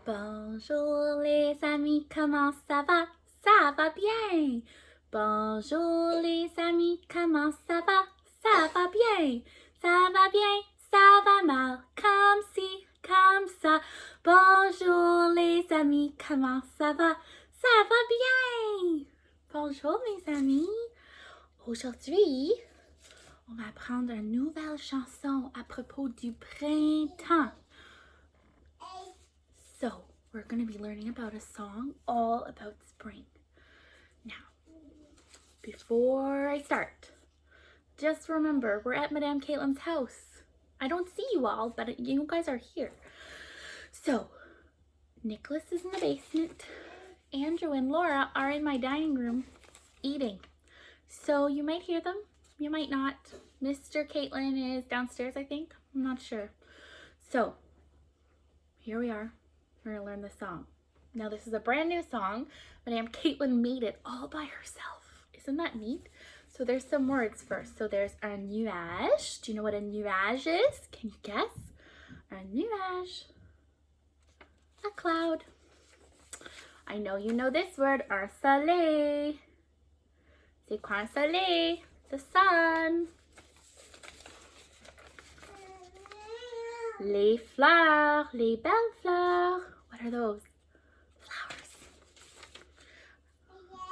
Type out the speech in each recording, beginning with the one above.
Bonjour les amis, comment ça va? Ça va bien. Bonjour les amis, comment ça va? Ça va bien. Ça va bien, ça va mal, comme ci, comme ça. Bonjour les amis, comment ça va? Ça va bien. Bonjour mes amis. Aujourd'hui, on va apprendre une nouvelle chanson à propos du printemps. So, we're going to be learning about a song all about spring. Now, before I start, just remember we're at Madame Caitlin's house. I don't see you all, but you guys are here. So, Nicholas is in the basement. Andrew and Laura are in my dining room eating. So you might hear them, you might not. Mr. Caitlin is downstairs, I think. I'm not sure. So, here we are. We're gonna learn the song. Now this is a brand new song. Madame Caitlin made it all by herself. Isn't that neat? So there's some words first. So there's un nuage. Do you know what a nuage is? Can you guess? Un nuage. A cloud. I know you know this word, un soleil. C'est quoi un soleil? The sun. Les fleurs, les belles fleurs. What are those? Flowers.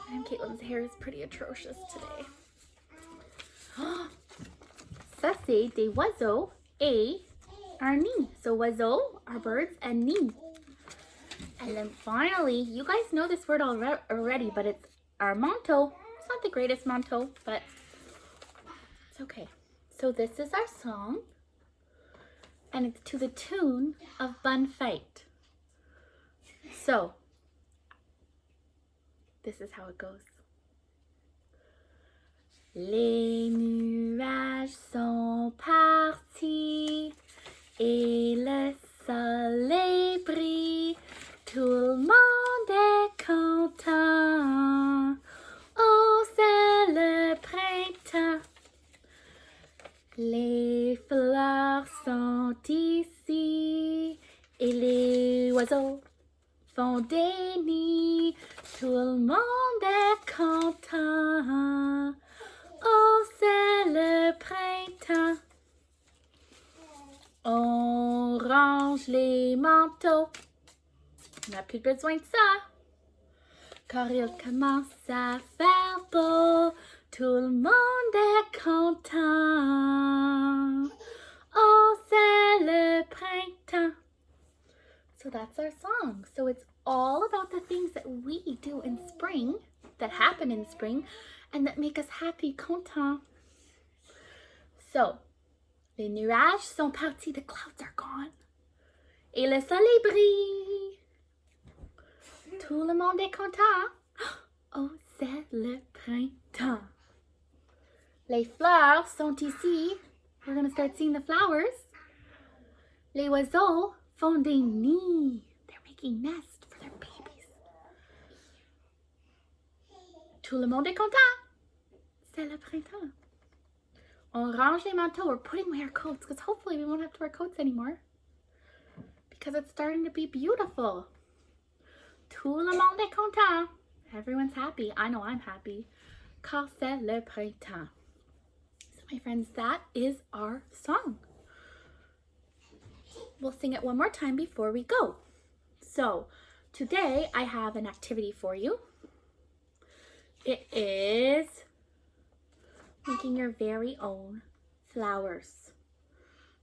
Madame Caitlin's hair is pretty atrocious today. Ça c'est des oiseaux et un nid. So oiseaux are birds and nid. And then finally, you guys know this word already, but it's our manteau. It's not the greatest manteau, but it's okay. So this is our song. And it's to the tune of Bonne Fête. So, this is how it goes. Les nuages sont partis et le soleil brille. Tout le monde est content. Oh, c'est le printemps. Les fleurs sont ici et les oiseaux font des nids. Tout le monde est content. Oh, c'est le printemps. On range les manteaux. On n'a plus besoin de ça. Car il commence à faire beau. Tout le monde est content. Oh, c'est le printemps. So that's our song. So it's all about the things that we do in spring, that happen in spring, and that make us happy, content. So, les nuages sont partis, the clouds are gone. Et le soleil brille. Tout le monde est content. Oh, c'est le printemps. Les fleurs sont ici. We're going to start seeing the flowers. Les oiseaux font des nids. They're making nests for their babies. Tout le monde est content. C'est le printemps. On range les manteaux. We're putting away our coats because hopefully we won't have to wear coats anymore. Because it's starting to be beautiful. Tout le monde est content. Everyone's happy. I know I'm happy. Car c'est le printemps. So my friends, that is our song. We'll sing it one more time before we go. So today I have an activity for you. It is making your very own flowers.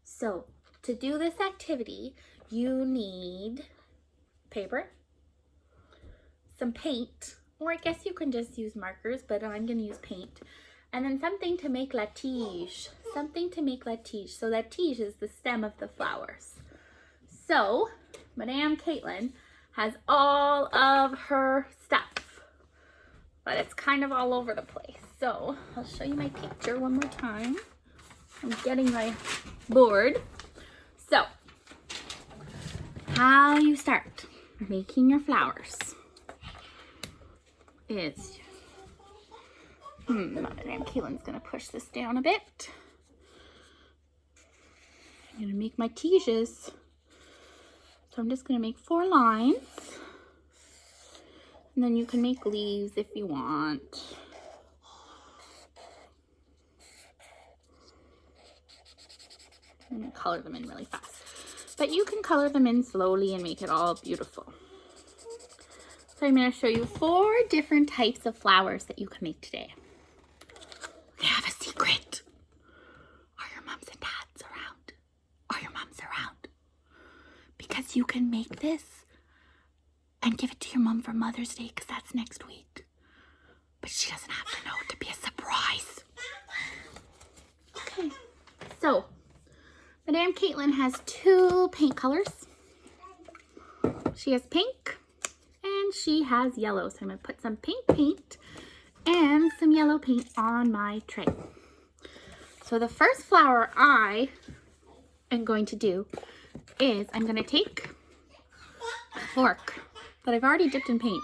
So to do this activity, you need paper, some paint, or I guess you can just use markers, but I'm going to use paint. And then something to make la tige. Something to make la tige. So la tige is the stem of the flowers. So, Madame Caitlin has all of her stuff, but it's kind of all over the place. So, I'll show you my picture one more time. I'm getting my board. So, how you start making your flowers is, Madame Caitlin's gonna push this down a bit. I'm gonna make my tiges. So I'm just going to make 4 lines. And then you can make leaves if you want. I'm going to color them in really fast. But you can color them in slowly and make it all beautiful. So I'm going to show you 4 different types of flowers that you can make today. I have a secret. Are your moms and dads around? Are your moms around? Because you can make this and give it to your mom for Mother's Day, because that's next week. But she doesn't have to know. It could be a surprise. Okay, so Madame Caitlin has 2 paint colors. She has pink and she has yellow. So I'm going to put some pink paint and some yellow paint on my tray. So the first flower I am going to do is I'm going to take a fork that I've already dipped in paint.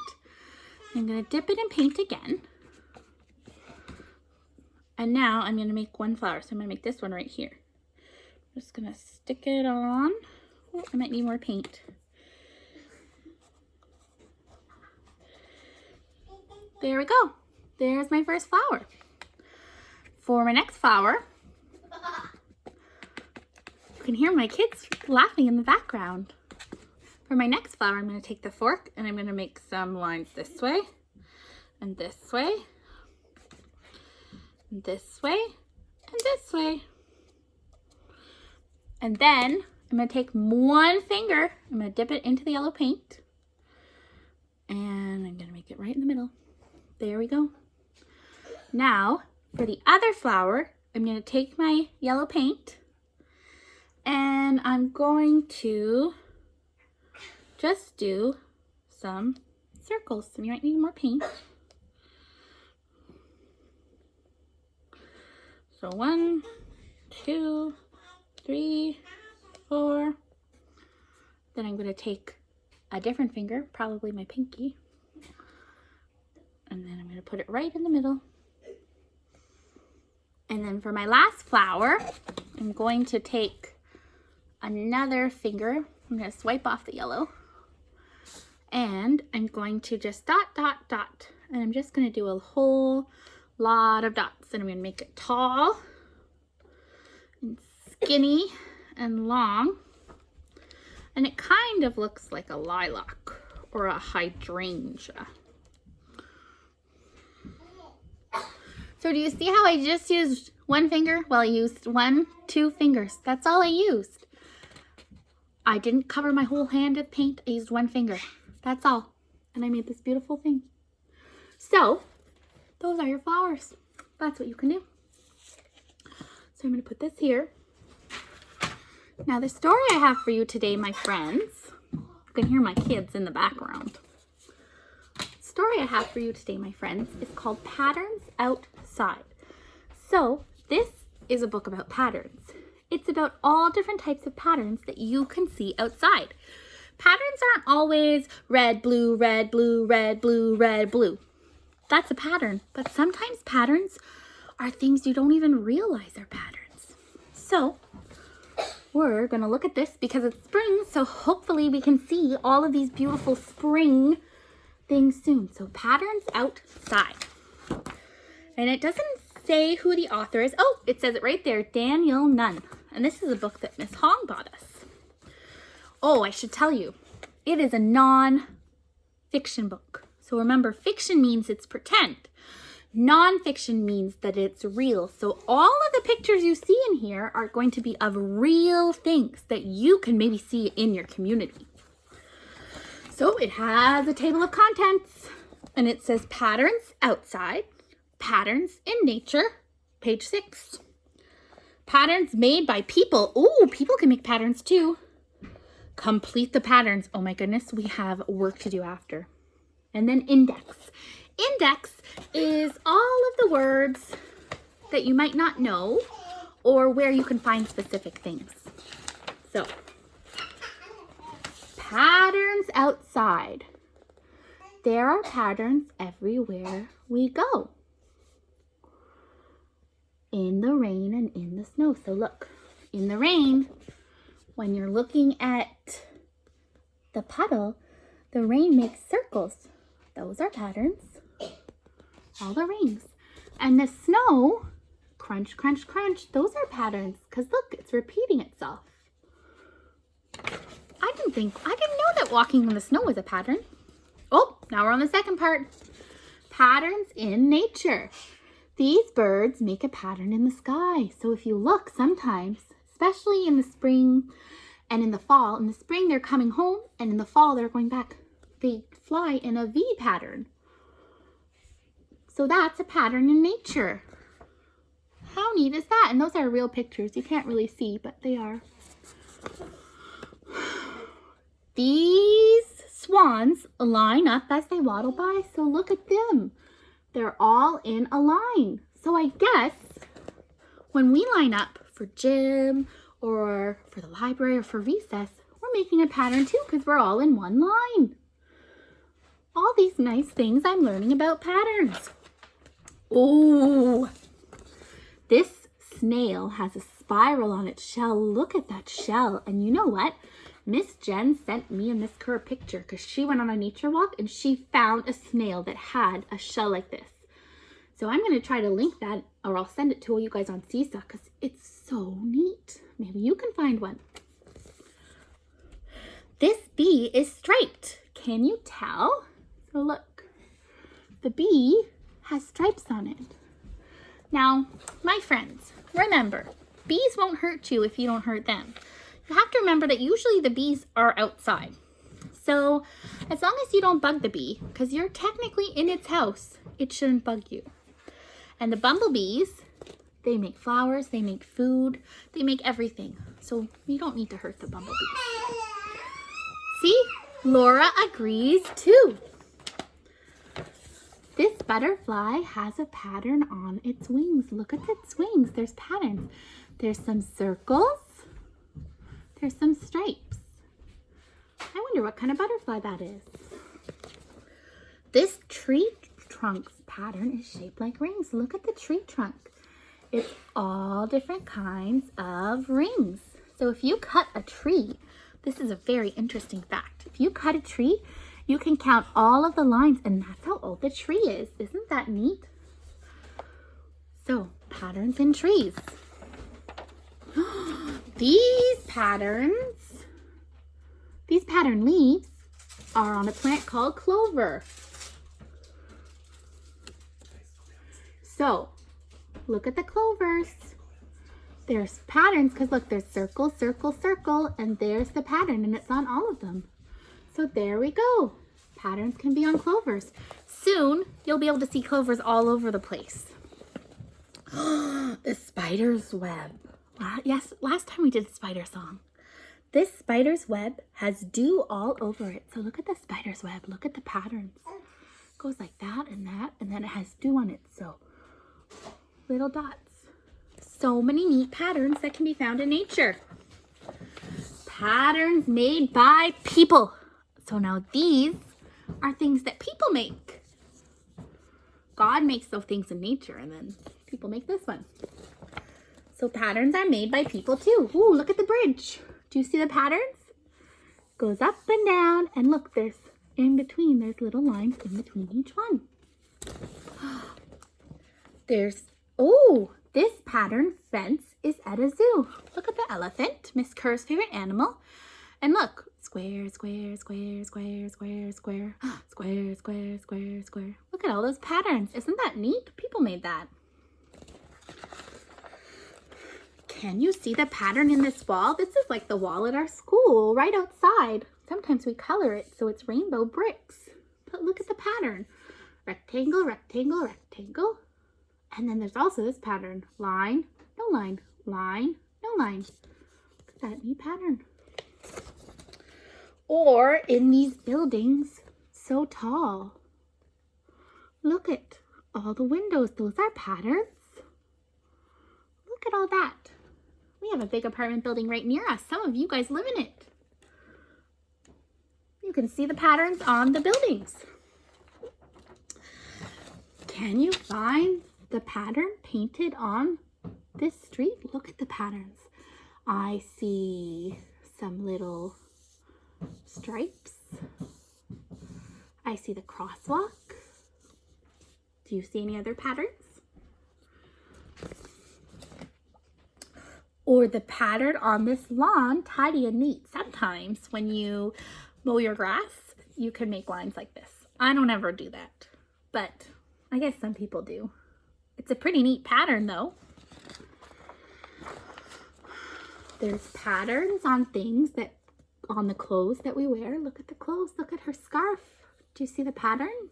I'm going to dip it in paint again. And now I'm going to make 1 flower. So I'm going to make this one right here. I'm just going to stick it on. Oh, I might need more paint. There we go. There's my first flower. For my next flower, you can hear my kids laughing in the background. For my next flower, I'm going to take the fork and I'm going to make some lines this way and this way and this way and this way. And then I'm going to take 1 finger, I'm going to dip it into the yellow paint and I'm going to make it right in the middle. There we go. Now, for the other flower, I'm going to take my yellow paint and I'm going to just do some circles. So you might need more paint. So 1, 2, 3, 4. Then I'm going to take a different finger, probably my pinky. And then I'm going to put it right in the middle. And then for my last flower, I'm going to take another finger. I'm going to swipe off the yellow. And I'm going to just dot, dot, dot. And I'm just going to do a whole lot of dots. And I'm going to make it tall and skinny and long. And it kind of looks like a lilac or a hydrangea. So do you see how I just used 1 finger? Well, I used 1, 2 fingers. That's all I used. I didn't cover my whole hand with paint. I used 1 finger. That's all. And I made this beautiful thing. So, those are your flowers. That's what you can do. So I'm going to put this here. Now the story I have for you today, my friends, you can hear my kids in the background. The story I have for you today, my friends, is called Patterns Outside. So this is a book about patterns. It's about all different types of patterns that you can see outside. Patterns aren't always red, blue, red, blue, red, blue, red, blue. That's a pattern, but sometimes patterns are things you don't even realize are patterns. So we're gonna look at this because it's spring, so hopefully we can see all of these beautiful spring things soon. So patterns outside. And it doesn't say who the author is. Oh, it says it right there, Daniel Nunn. And this is a book that Miss Hong bought us. Oh, I should tell you, it is a non-fiction book. So remember, fiction means it's pretend. Non-fiction means that it's real. So all of the pictures you see in here are going to be of real things that you can maybe see in your community. So it has a table of contents and it says patterns outside, patterns in nature, page 6. Patterns made by people. Ooh, people can make patterns too. Complete the patterns. Oh my goodness, we have work to do after. And then index. Index is all of the words that you might not know or where you can find specific things. So, patterns outside. There are patterns everywhere we go. In the rain and in the snow. So look, in the rain, when you're looking at The puddle, the rain makes circles. Those are patterns. All the rings. And the snow, crunch, crunch, crunch, those are patterns. Because look, it's repeating itself. I didn't know that walking in the snow was a pattern. Oh, now we're on the second part. Patterns in nature. These birds make a pattern in the sky. So if you look sometimes, especially in the spring and in the fall, in the spring they're coming home and in the fall they're going back. They fly in a V pattern. So that's a pattern in nature. How neat is that? And those are real pictures. You can't really see, but they are. These swans line up as they waddle by. So look at them. They're all in a line. So I guess when we line up for gym or for the library or for recess, we're making a pattern too because we're all in one line. All these nice things I'm learning about patterns. Oh, this snail has a spiral on its shell. Look at that shell. And you know what? Miss Jen sent me and Miss Kerr a picture because she went on a nature walk and she found a snail that had a shell like this. So I'm going to try to link that, or I'll send it to all you guys on Seesaw because it's so neat. Maybe you can find one. This bee is striped. Can you tell? So look, the bee has stripes on it. Now, my friends, remember, bees won't hurt you if you don't hurt them. You have to remember that usually the bees are outside. So as long as you don't bug the bee, because you're technically in its house, it shouldn't bug you. And the bumblebees, they make flowers, they make food, they make everything. So you don't need to hurt the bumblebees. See, Laura agrees too. This butterfly has a pattern on its wings. Look at its wings. There's patterns. There's some circles. There's some stripes. I wonder what kind of butterfly that is. This tree trunk's pattern is shaped like rings. Look at the tree trunk. It's all different kinds of rings. So if you cut a tree, this is a very interesting fact. If you cut a tree, you can count all of the lines, and that's how old the tree is. Isn't that neat? So, patterns in trees. These pattern leaves are on a plant called clover. So, look at the clovers. There's patterns, because look, there's circle, circle, circle, and there's the pattern, and it's on all of them. So there we go. Patterns can be on clovers. Soon, you'll be able to see clovers all over the place. The spider's web. Yes, last time we did a spider song. This spider's web has dew all over it. So look at the spider's web. Look at the patterns. It goes like that, and then it has dew on it. So little dots. So many neat patterns that can be found in nature. Patterns made by people. So now these are things that people make. God makes those things in nature, and then people make this one. So patterns are made by people too. Ooh, look at the bridge. Do you see the patterns? Goes up and down, and look, there's little lines in between each one. This pattern fence is at a zoo. Look at the elephant, Miss Kerr's favorite animal. And look, square, square, square, square, square, square, square, square, square, square. Look at all those patterns. Isn't that neat? People made that. Can you see the pattern in this wall? This is like the wall at our school, right outside. Sometimes we color it so it's rainbow bricks. But look at the pattern. Rectangle, rectangle, rectangle. And then there's also this pattern. Line, no line, line, no line. Look at that neat pattern. Or in these buildings, so tall. Look at all the windows. Those are patterns. Look at all that. We have a big apartment building right near us. Some of you guys live in it. You can see the patterns on the buildings. Can you find the pattern painted on this street? Look at the patterns. I see some little stripes. I see the crosswalk. Do you see any other patterns? Or the pattern on this lawn, tidy and neat. Sometimes when you mow your grass, you can make lines like this. I don't ever do that, but I guess some people do. It's a pretty neat pattern though. There's patterns on things that, on the clothes that we wear. Look at the clothes, look at her scarf. Do you see the pattern?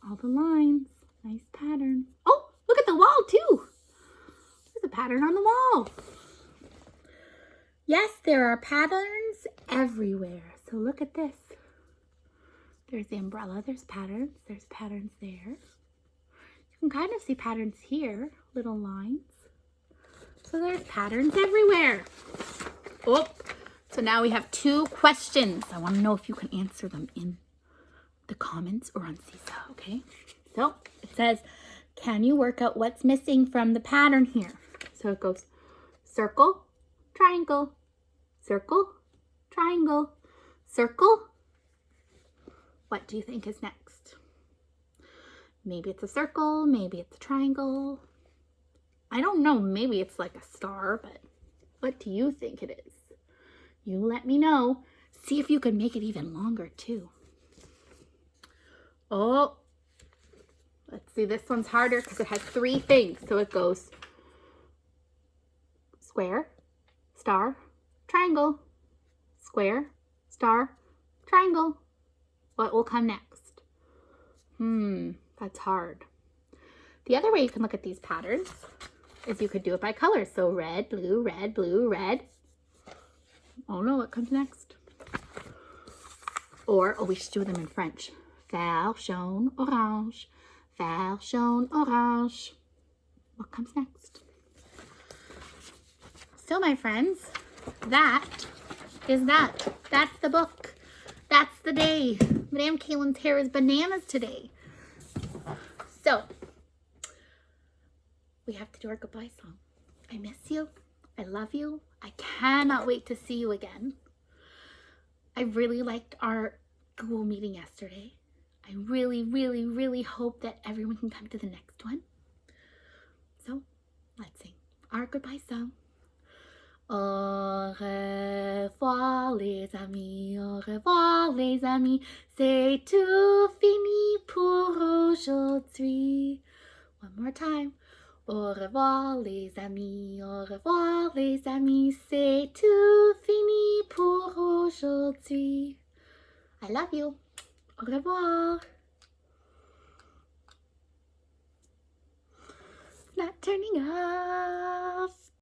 All the lines, nice pattern. Oh, look at the wall too. There's a pattern on the wall. Yes, there are patterns everywhere. So look at this. There's the umbrella, there's patterns there. You can kind of see patterns here, little lines. So there's patterns everywhere. Oh, so now we have 2 questions. I want to know if you can answer them in the comments or on Seesaw, okay? So it says, can you work out what's missing from the pattern here? So it goes circle, triangle, circle, triangle, circle. What do you think is next? Maybe it's a circle, maybe it's a triangle. I don't know, maybe it's like a star, but what do you think it is? You let me know. See if you can make it even longer too. Oh, let's see, this one's harder because it has 3 things. So it goes square, star, triangle, square, star, triangle. What will come next? That's hard. The other way you can look at these patterns is you could do it by color. So red, blue, red, blue, red. Oh no, what comes next? Or, oh, we should do them in French. Vert, jaune, orange. Vert, jaune, orange. What comes next? So my friends, that is that. That's the book. That's the day. Madame Caitlin's hair is bananas today. So, we have to do our goodbye song. I miss you. I love you. I cannot wait to see you again. I really liked our Google meeting yesterday. I really, really, really hope that everyone can come to the next one. So, let's sing our goodbye song. Au revoir les amis, c'est tout fini pour aujourd'hui. One more time. Au revoir les amis, c'est tout fini pour aujourd'hui. I love you. Au revoir. It's not turning on.